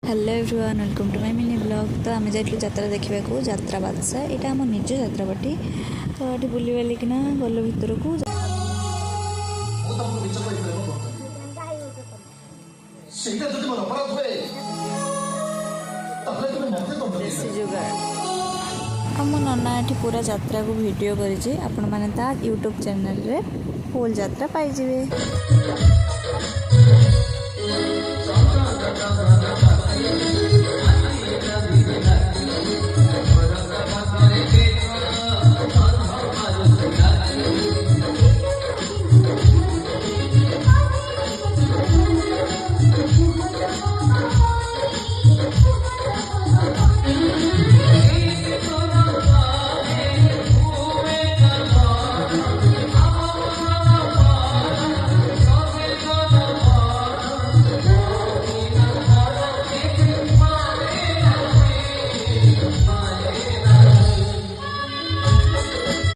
Hello everyone welcome to my mini blog. तो आम जाइलु यात्रा देखा यात्रा बादशाह यहाँ आम निज यात्रा बाटी तो ये बुली बालिकिना गल भितर को देसी जुगाड़ आम नना ये पूरा यात्रा को वीडियो करी आपण मैंने यूट्यूब चैनल रे फुल यात्रा पाइबे।